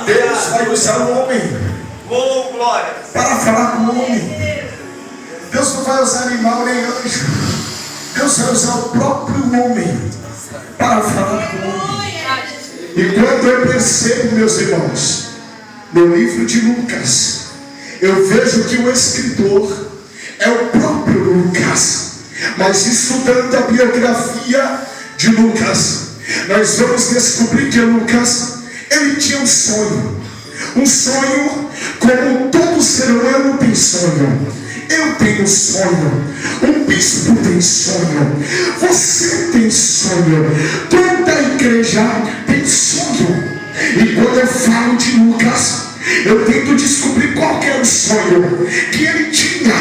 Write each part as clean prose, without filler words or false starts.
Deus vai usar o homem para falar com o homem. Deus não vai usar animal nem anjo. Deus vai usar o próprio homem para falar com o homem. E quando eu percebo, meus irmãos, no livro de Lucas, eu vejo que o escritor é o próprio Lucas. Mas estudando a biografia de Lucas, nós vamos descobrir que Lucas, ele tinha um sonho como todo ser humano tem sonho. Eu tenho sonho, um bispo tem sonho, você tem sonho, toda a igreja tem sonho. E quando eu falo de Lucas, eu tento descobrir qual que é o sonho que ele tinha.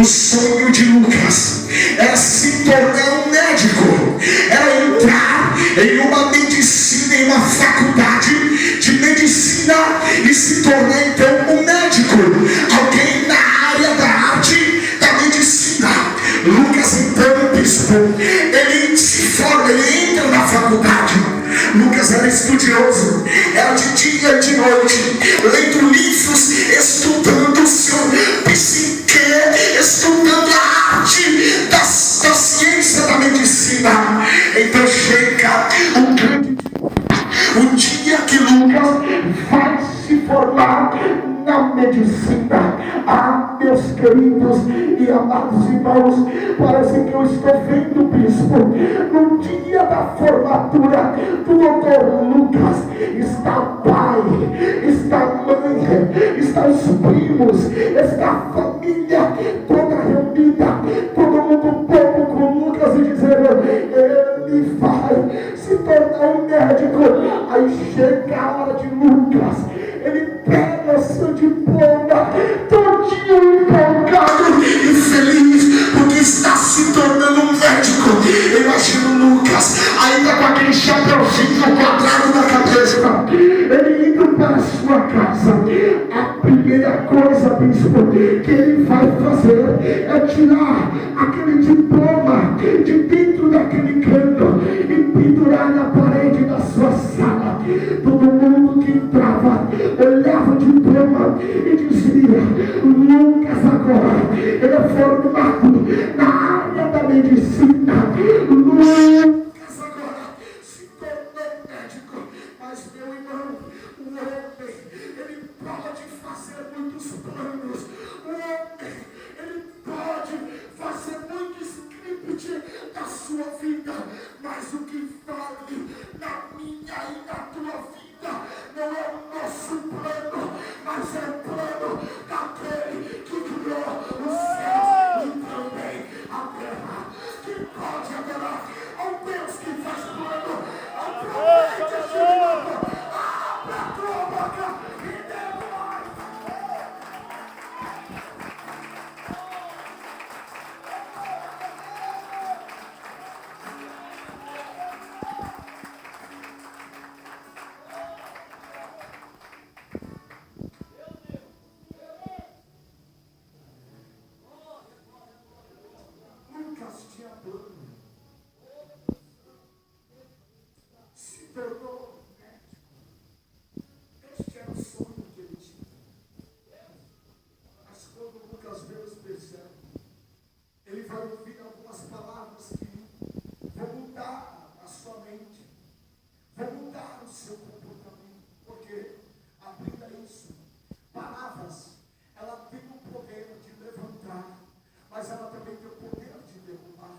O sonho de Lucas era se tornar um médico, era entrar em uma medicina, em uma faculdade de medicina e se tornar então um médico, alguém na área da arte, da medicina. Lucas então, bispo, ele se forma, ele entra na faculdade. Lucas era estudioso, era de dia e de noite, lendo livros, estudando o seu psique, estudando a arte da ciência da medicina. Então chega o dia que Lucas vai se formar na medicina. Ah, meus queridos e amados irmãos, parece que eu estou vendo o bispo no dia da formatura do doutor Lucas. Está o pai, está a mãe, está os primos, está a família toda reunida, todo mundo povo com Lucas e dizendo: ele vai se tornar um médico. Aí chega a hora de Lucas, ele pega o seu diploma, todinho empolgado e feliz, porque está se tornando um médico. Eu imagino Lucas, ainda com aquele chapéuzinho quadrado na cabeça, ele indo para a sua casa. A primeira coisa, bispo, que ele vai fazer é tirar aquele diploma de dentro daquele cano e pendurar na parede da sua sala. Todo mundo que entrava olhava o diploma e dizia: Lucas agora, ele é formado na área da medicina. Lucas agora se tornou médico. Mas, meu irmão, o homem, ele pode fazer muitos planos. O homem, ele pode fazer muito script da sua vida. Mas o que vale na minha e na tua vida não é o nosso plano, mas é o plano daquele que criou os céus e também a terra. Que pode adorar ao Deus que faz plano. Aproveite esse plano, abre a tua boca e dê glória. Lucas tinha plano, se tornou médico. Este era o sonho que ele tinha. Mas quando Lucas Deus percebe, ele vai ouvir algumas palavras que vão mudar a sua mente, vão mudar o seu comportamento. Porque, aprenda isso, palavras, ela tem o poder de levantar, mas ela também tem o poder de derrubar.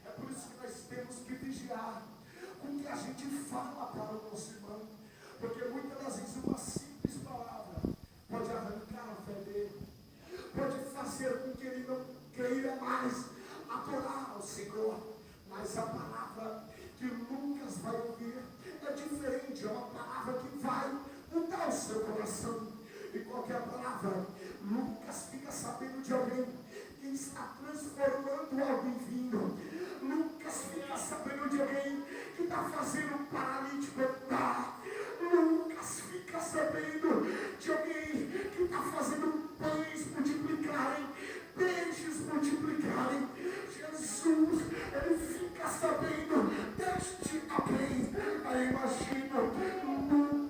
É por isso que nós temos que vigiar com o que a gente fala para o nosso irmão, porque muitas das vezes uma simples palavra pode arrancar a fé dele, pode fazer com que ele não queira mais adorar ao Senhor. Mas a palavra que Lucas vai ouvir é diferente, é uma palavra que vai mudar o seu coração. E qualquer palavra, Lucas fica sabendo de alguém que está transformando algo em vinho. Lucas fica sabendo de alguém que está fazendo o paralítico andar. Lucas fica sabendo de alguém que está fazendo pães multiplicarem, peixes multiplicarem. Jesus, ele fica sabendo deste alguém. Aí imagina Lucas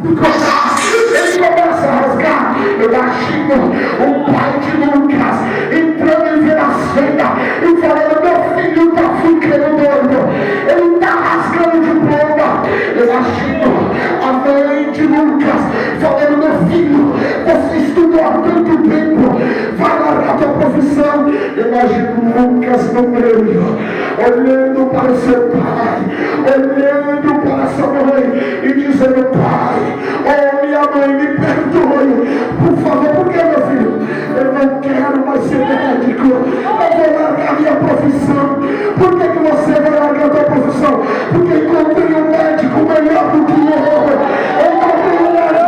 Ele começa a rasgar. Eu imagino o pai de Lucas entrando em Veracena e falando: meu filho está ficando doido, ele está rasgando diploma. Eu imagino a mãe de Lucas falando: meu filho, você estudou há tanto tempo, vai largar tua profissão. Eu imagino Lucas no meio, olhando para o seu pai, olhando para sua mãe e dizendo: pai, oh minha mãe, me perdoe, por favor. Por que, meu filho? Eu não quero mais ser médico, eu vou largar minha profissão. Por que você vai largar a tua profissão? Porque encontrei um médico melhor do que eu. Encontrei um médico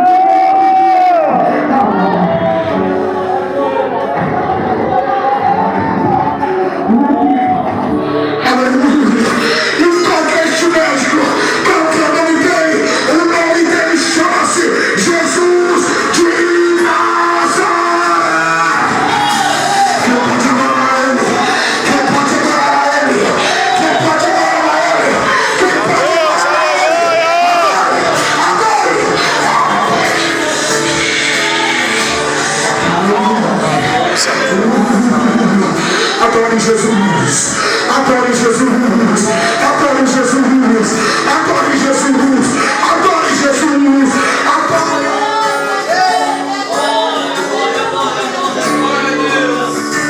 Adore Jesus, adore Jesus, adore Jesus, adore Jesus, adore Jesus, adore.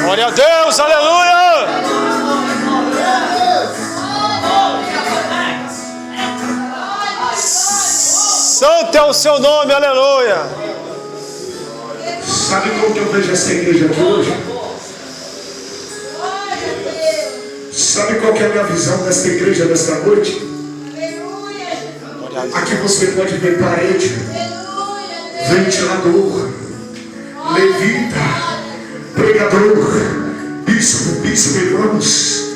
Glória a Deus, aleluia! Santo é o seu nome, aleluia! Sabe como que eu vejo essa igreja aqui hoje? Sabe qual que é a minha visão desta igreja desta noite? Aqui você pode ver parede, ventilador, levita, pregador, bispo, irmãos.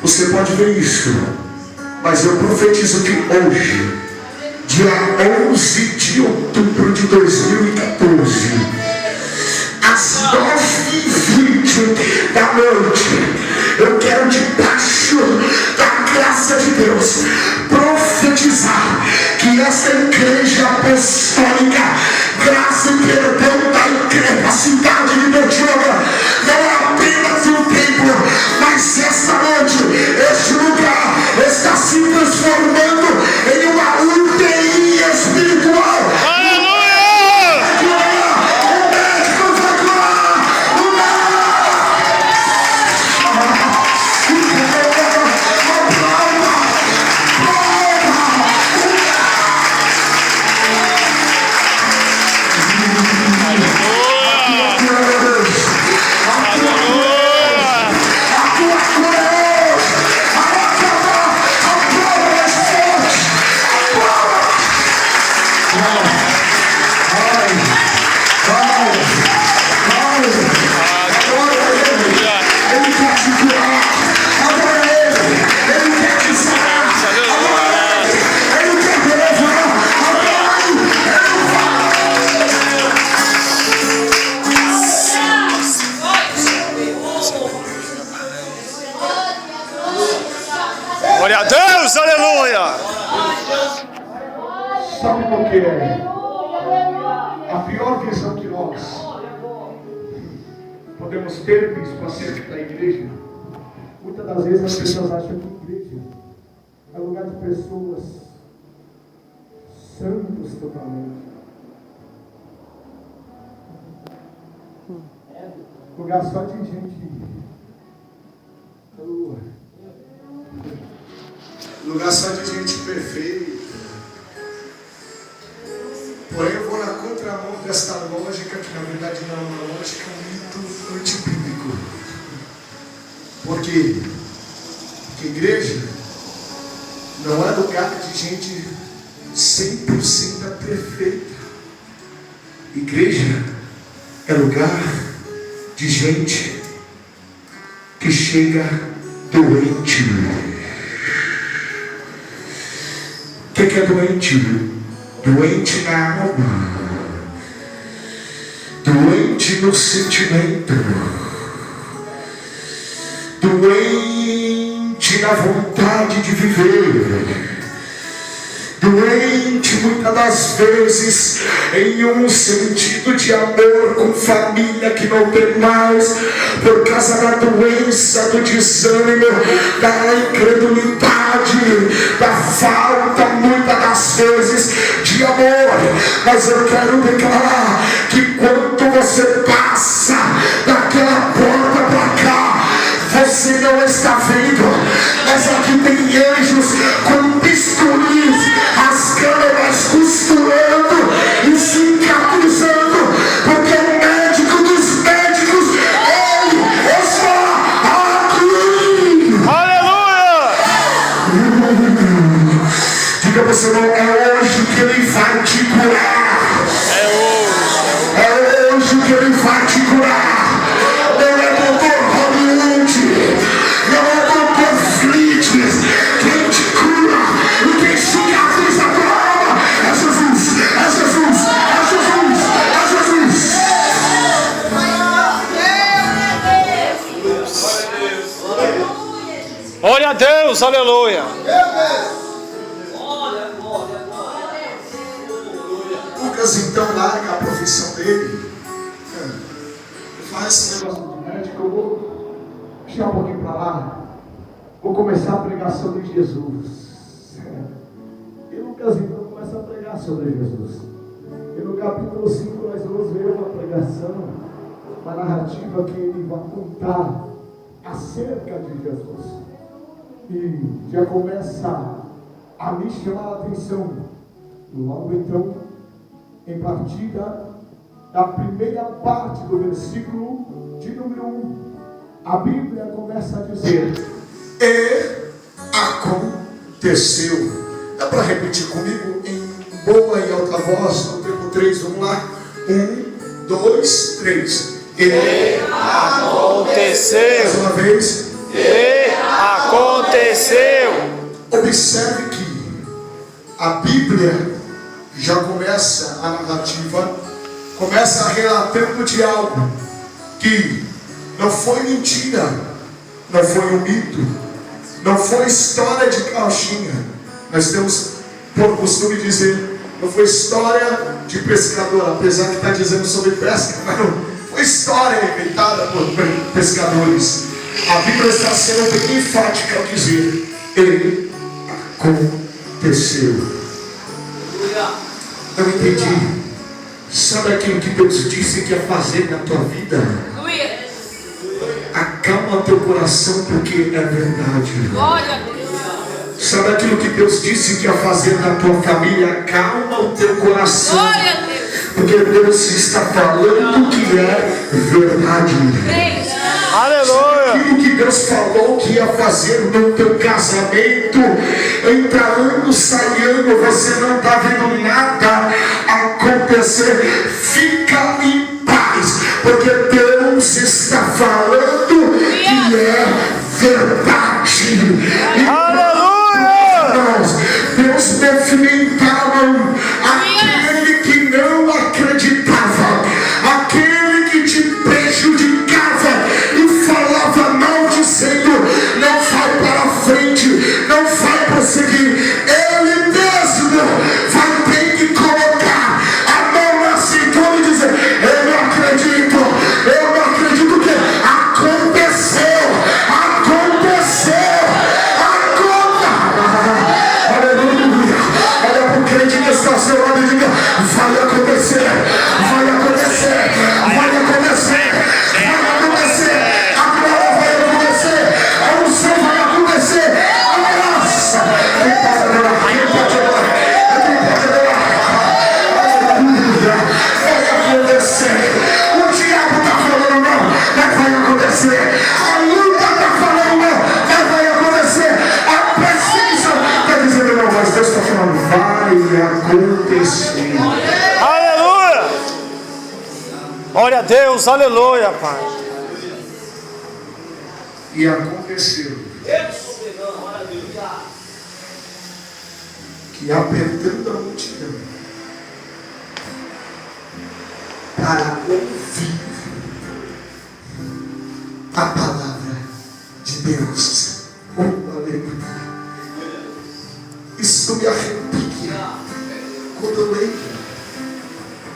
Você pode ver isso. Mas eu profetizo que hoje, dia 11 de outubro de 2014, às 9h20 da noite, eu quero, debaixo da graça de Deus, profetizar que essa igreja apostólica, graça e perdão da cidade de Betioga, não é apenas um templo, mas esta noite, este lugar está se transformando em uma UTI espiritual. Glória a Deus, aleluia! Sabe qual que é a pior visão que nós podemos ter, bispo, acerca da igreja? Muitas das vezes as pessoas acham que igreja é lugar de pessoas santos totalmente. Lugar só de gente. Lugar só de gente perfeita. Porém, eu vou na contramão desta lógica, que na verdade não é uma lógica, muito antibíblico. Por quê? Porque igreja não é lugar de gente 100% perfeita. Igreja é lugar de gente que chega doente. O que é doente? Doente na alma, doente no sentimento, doente na vontade de viver, doente muitas das vezes, em um sentido de amor com família que não tem mais, por causa da doença, do desânimo, da incredulidade, da falta muitas das vezes de amor. Mas eu quero declarar que quando você passa daquela porta para cá, você não está vendo, mas aqui tem anjos com bisturis, rasgando, mas costurando e cicatrizando, porque o médico dos médicos, ele está aqui. Aleluia! Diga para o Senhor, é hoje que ele vai te curar. É hoje que ele vai te curar. Não é doutor Hollywood, não é doutor Flites. Quem te cura e quem cicatriza a tua alma é Jesus, é Jesus, é Jesus, é Jesus. Glória a Deus, aleluia! Lucas então larga a profissão dele. Faz esse negócio de médico, eu vou tirar um pouquinho para lá. Vou começar a pregar sobre Jesus. E Lucas então começa a pregar sobre Jesus. E no capítulo 5 nós vamos ver uma pregação, uma narrativa que ele vai contar acerca de Jesus. E já começa a me chamar a atenção. Logo então, em partida da primeira parte do versículo de número 1, a Bíblia começa a dizer: e aconteceu. Dá para repetir comigo em boa e alta voz, no tempo 3, vamos lá? 1, 2, 3. E Aconteceu. mais uma vez. E aconteceu. Observe que a Bíblia já começa a narrativa, começa relatando de algo que não foi mentira, não foi um mito, não foi história de carochinha. Nós temos por costume dizer, não foi história de pescador, apesar que está dizendo sobre pesca, mas não foi história inventada por pescadores. A Bíblia está sendo bem enfática ao dizer: ele aconteceu. Eu entendi. Sabe aquilo que Deus disse que ia fazer na tua vida? Acalma teu coração, porque é verdade. Sabe aquilo que Deus disse que ia fazer na tua família? Acalma o teu coração, porque Deus está falando que é verdade. Aleluia! Aquilo que Deus falou que ia fazer no teu casamento, entra ano, sai ano, você não está vendo nada acontecer. Fica em paz, porque Deus está falando que é verdade. Aleluia! Deus definiu aquele que não acreditava, aquele que te prejudicava e falava mal, dizendo: não vai para frente, não vai prosseguir. Ele mesmo vai ter que colocar a mão na cintura e dizer: eu não acredito que aconteceu. Aleluia. Olha para o crente que está ao seu lado e diga: vai acontecer, vai acontecer, vai acontecer, vai acontecer, a glória vai acontecer, a unção vai acontecer, a graça. Quem pode adorar? Quem pode adorar? Quem pode adorar? Aleluia. Vai acontecer. O diabo está falando não, mas vai acontecer. A luta está falando não, mas vai acontecer. A presença está dizendo não, mas Deus está falando vai acontecer. Aleluia! Glória a Deus, aleluia, Pai. E aconteceu que, apertando a multidão para ouvir a palavra de Deus, aleluia, isso me arrepia.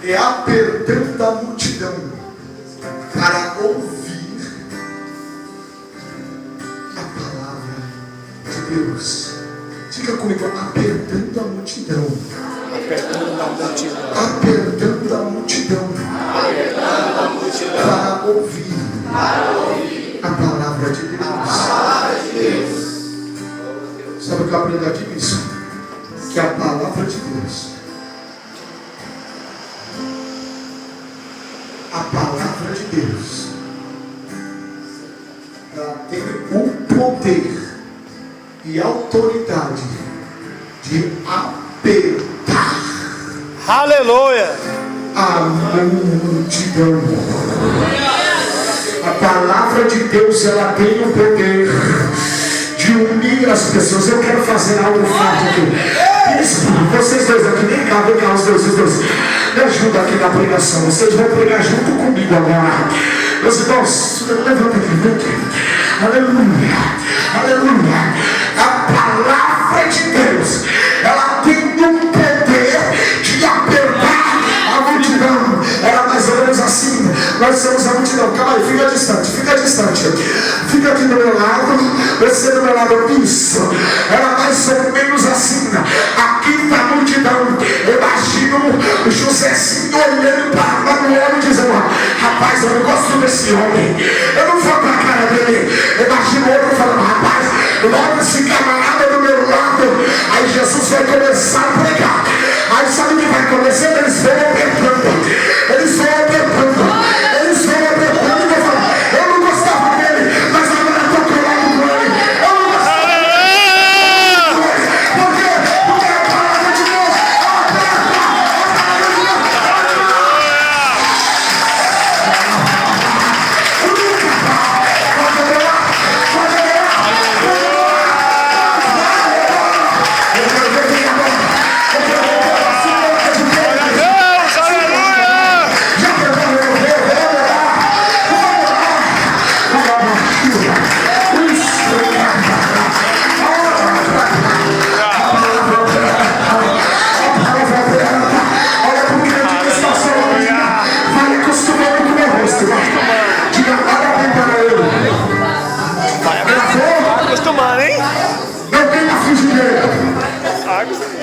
é apertando a multidão para ouvir a palavra de Deus. Diga comigo, apertando a multidão. Apertando a multidão. Apertando a multidão. Apertando a multidão. Para ouvir a palavra de Deus. Sabe o que eu aprendi aqui, isso? Que a palavra de Deus, a palavra de Deus, ela tem o poder e autoridade de apertar Aleluia. a multidão. A palavra de Deus, ela tem o poder de unir as pessoas. Eu quero fazer algo forte aqui. Isso, vocês dois aqui, vem cá, os dois. Me ajuda aqui na pregação. Vocês vão pregar junto comigo agora. Meus irmãos, levanta aqui, vem aqui. Aleluia, aleluia. A palavra de Deus, ela tem um poder de apertar a multidão. Era mais ou menos assim. Nós somos a multidão. Calma aí, fica distante. Fica aqui do meu lado. Você do meu lado. Isso. Era mais ou menos assim. Aqui na multidão. Eu imagino o Josézinho olhando para o homem e dizendo: rapaz, eu não gosto desse homem. Eu não vou para a cara dele. Eu imagino o outro falando: rapaz, logo esse camarada do meu lado. Aí Jesus vai começar a pregar. Aí sabe o que vai acontecer? Eles vão apertando. Eu não gostava dele, mas agora estou colado com ele. Eu não gostava dele. Por quê? Porque a palavra de Deus, ela aperta.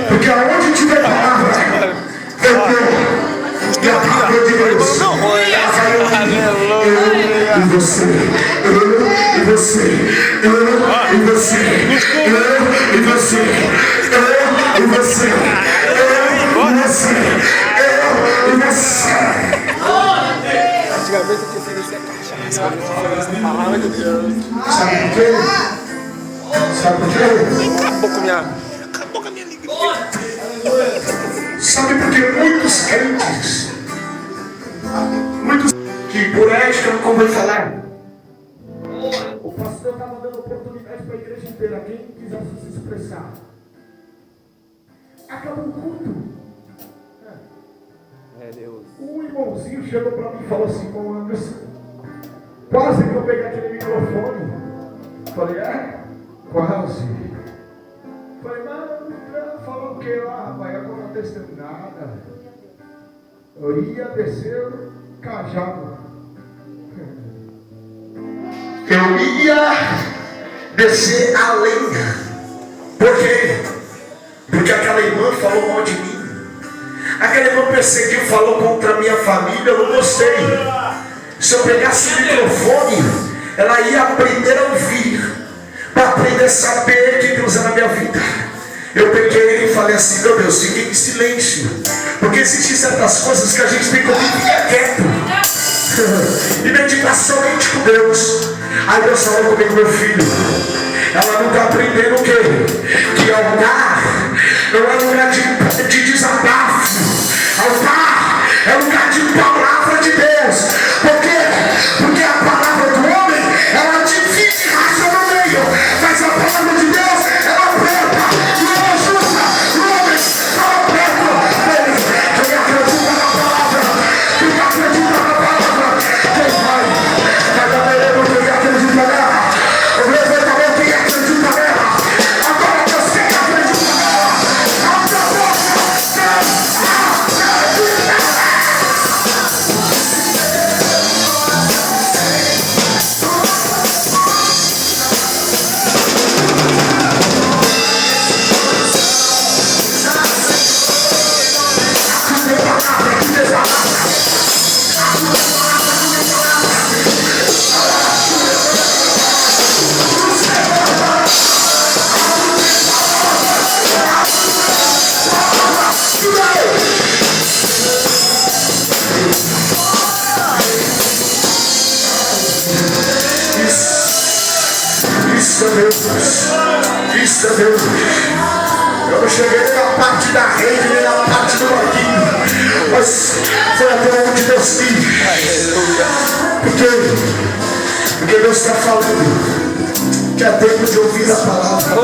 Porque aonde tiver palavra, eu tenho. E a palavra de Deus. E você. Antigamente eu tinha oferecido cachaça. Agora eu ofereço a palavra de Deus. Sabe por quê? Acabou com a minha alegria. Sabe por que muitos crentes, que por ética não convém falar, o pastor estava dando oportunidade para a igreja inteira, quem quisesse se expressar. Acabou o culto. Deus. Um irmãozinho chegou para mim e falou assim: com Anderson, quase que eu peguei aquele microfone. Falei: quase. Falei: mas falou o que lá, rapaz? Eu não aconteceu nada. Eu ia descer o cajado. Eu ia descer a lenha. Por quê? Porque aquela irmã falou mal de mim. Aquela irmã perseguiu, falou contra a minha família, eu não gostei. Se eu pegasse o microfone, ela ia aprender a ouvir, para aprender a saber que Deus é na minha vida. Eu peguei e falei assim: meu Deus, fiquem em silêncio, porque existem certas coisas que a gente tem que ouvir e ficar quieto e meditar somente com Deus. Aí Deus falou comigo: meu filho, ela não está aprendendo o quê? Que altar não é lugar de desabafo. Altar é lugar de palavra de Deus. Por quê? Porque a palavra do homem, ela divide e racha no meio, mas a palavra de Deus, ela aperta e ela ajuda. O homem fala perto dele. Quem acredita na palavra, quem acredita na palavra, quem vai dar veremos quem acredita nela. O levantamento, quem acredita nela. Agora você que acredita nela, abre a boca. Deus. Isso é Deus. Eu não cheguei na parte da rede, nem na parte do barquinho, mas foi até onde Deus quis. Porque Deus está falando que é tempo de ouvir a palavra.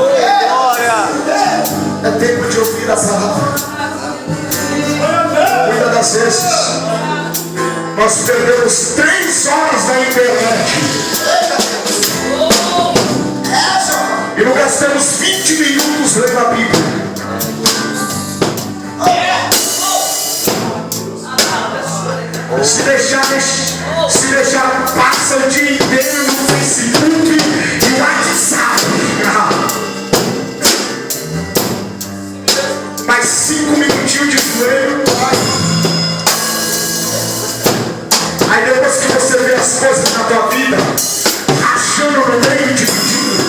É tempo de ouvir a palavra. Muitas das vezes nós perdemos 3 horas na internet e não gastamos 20 minutos lendo a Bíblia. Se deixar passa o dia inteiro no Facebook e WhatsApp. Mais 5 minutinhos de joelho. Aí depois que você vê as coisas na tua vida achando no meio, dividindo,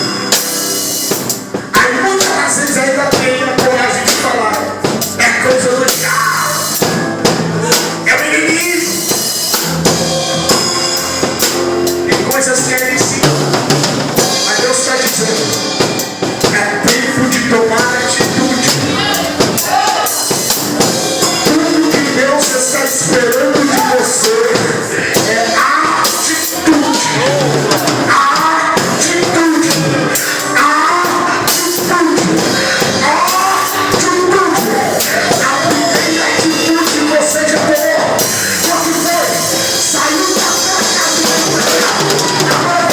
aí muitas das vezes ainda tem a coragem de falar: é coisa do diabo, é o inimigo. Tem coisas que ele ensina, mas Deus está dizendo: é tempo de tomar atitude. Tudo que Deus está esperando de você é atitude. Atitude. Atitude. Atitude. A primeira atitude que você já tomou, qual que foi? Saiu da sua casa. Agora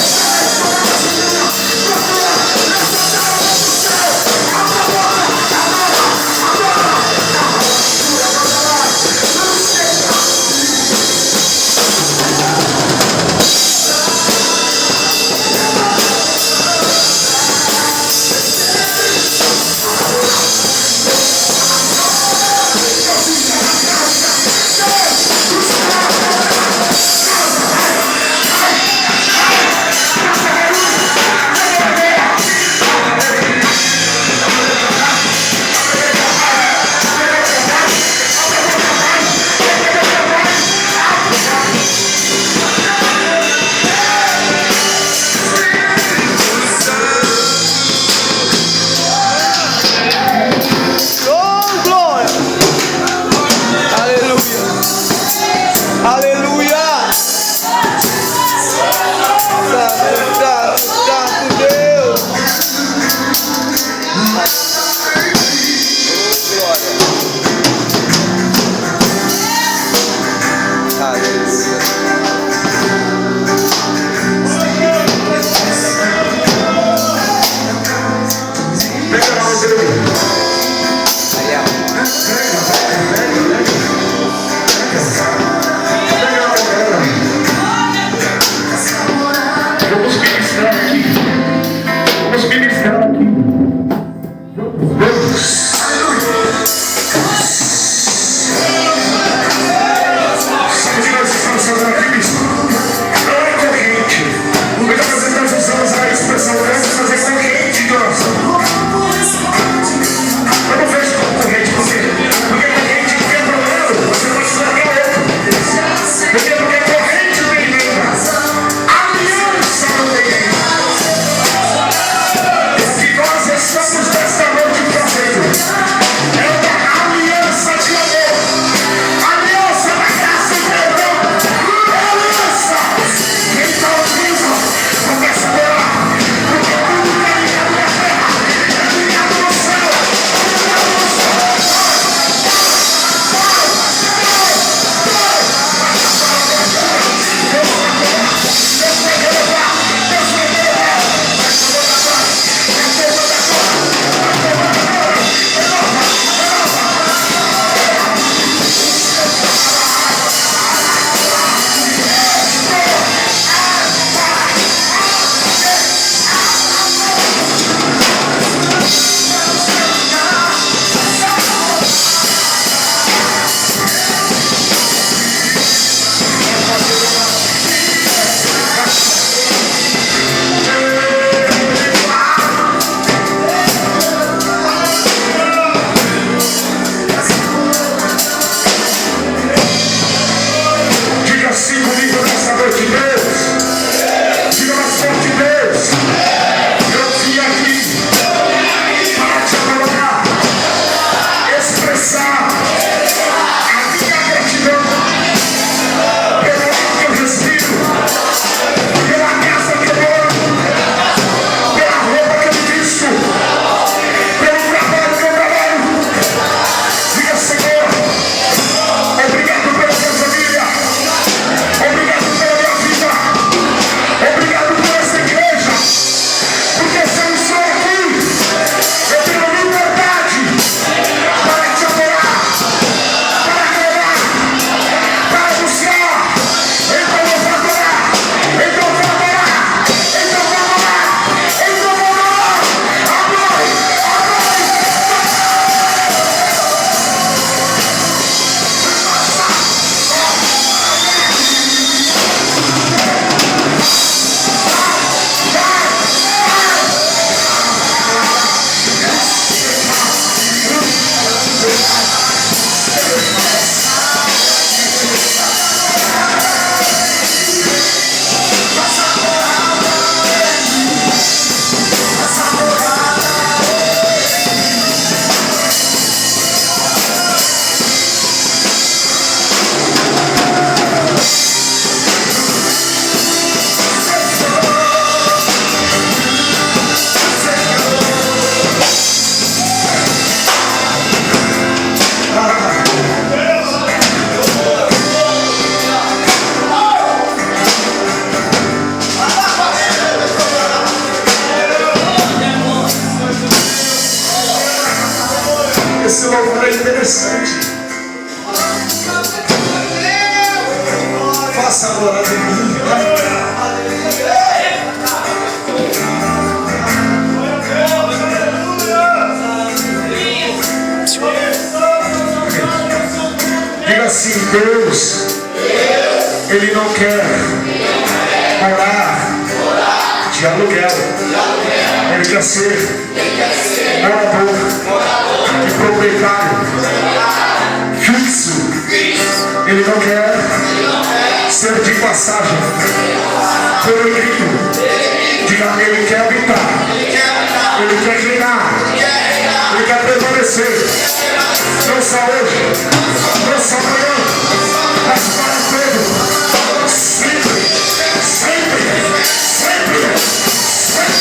Deus, Ele não quer morar de aluguel. Ele quer ser morador e proprietário fixo. Ele não quer ser de passagem, peregrino. Diga, Ele quer habitar, Ele quer reinar, Ele quer permanecer. Não só hoje, não só amanhã, mas para todo, sempre, sempre, sempre, sempre.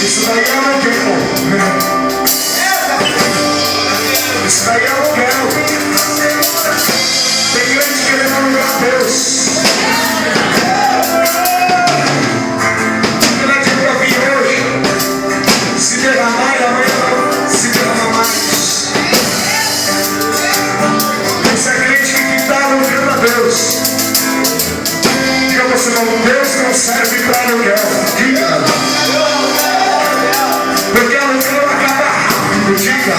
Isso daí é aluguel. Isso daí é aluguel. Tem gente querendo alugar Deus. Não adianta pra vir hoje, se derramar e amanhã se derramar mais. Isso é crente que está alugando a Deus. Diga você não, Deus não serve para aluguel. Diga. Porque aluguel acaba rápido, diga.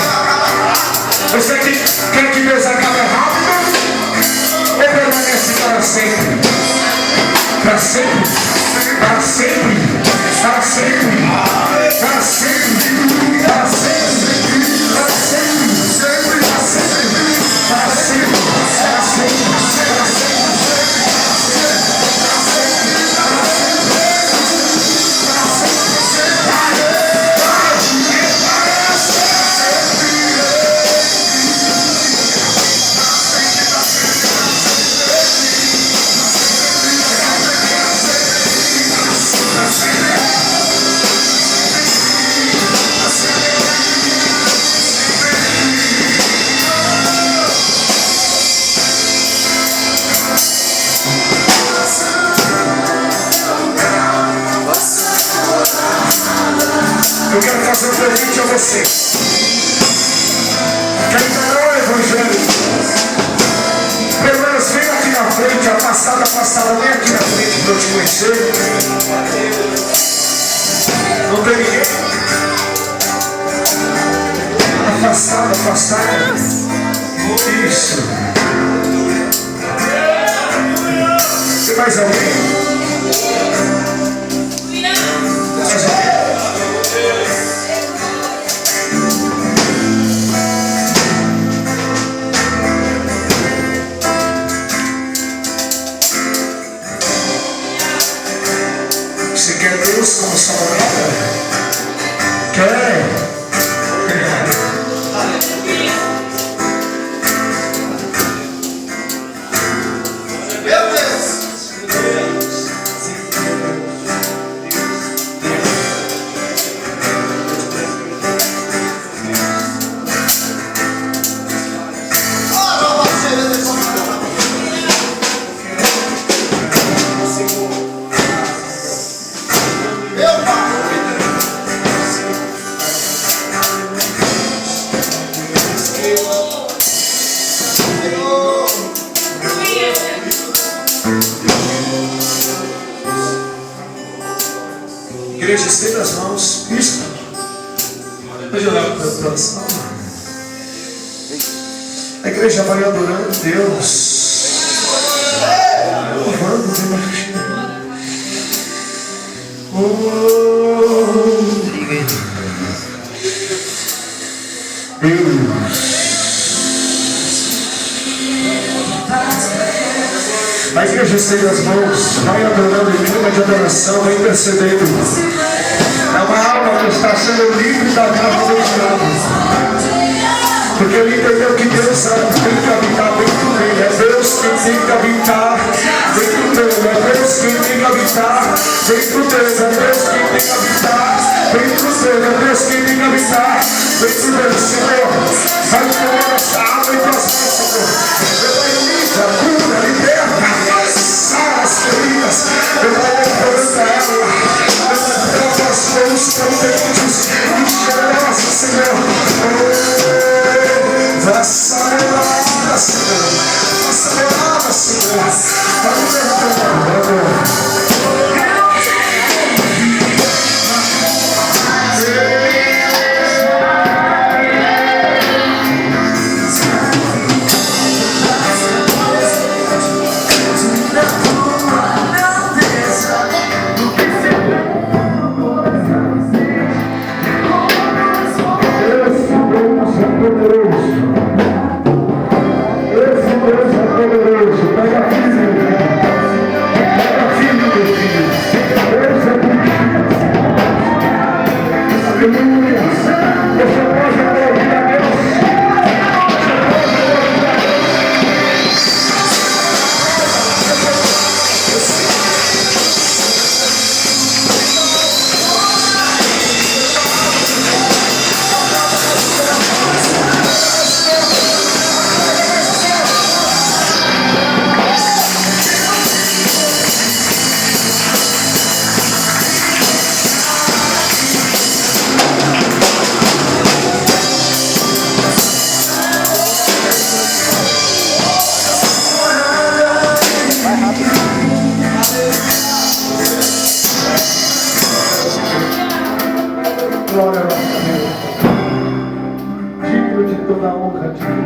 Você que quer que Deus acabe rápido ou permanece para sempre? Para sempre, para sempre, para sempre, para sempre, para sempre, para sempre, sempre, para sempre, para sempre, para sempre, para sempre. Eu quero fazer um convite a você que ainda não é evangélico. Pelo menos vem aqui na frente, afastada, vem aqui na frente para eu te conhecer. Não tem ninguém? Afastada. Isso. Tem mais alguém? Mais alguém? Você quer Deus como Salvador? Quer? Igreja, estenda as mãos. Isso. Pode orar para a oração. A igreja vai adorando Deus. Louvando Deus. A igreja estende as mãos, vai adorando em clima de adoração, vai intercedendo. É uma alma que está sendo livre da casa do diabo. Porque ele entendeu que Deus tem que habitar dentro dele. É Deus quem tem que habitar dentro dele. É Deus quem tem que habitar dentro dele. É Deus quem tem que habitar dentro dele. É Deus quem tem que habitar dentro dele. Senhor, vai tomar essa alma e prosperar, Senhor. Livra, cura, liberta, sara as feridas. Eu vou levantar ela. Levanta as mãos potentes e generosas, Senhor. Faça melhor, Senhor. Faça melhor, Senhor. Glória a Deus. Digno de toda a honra, digno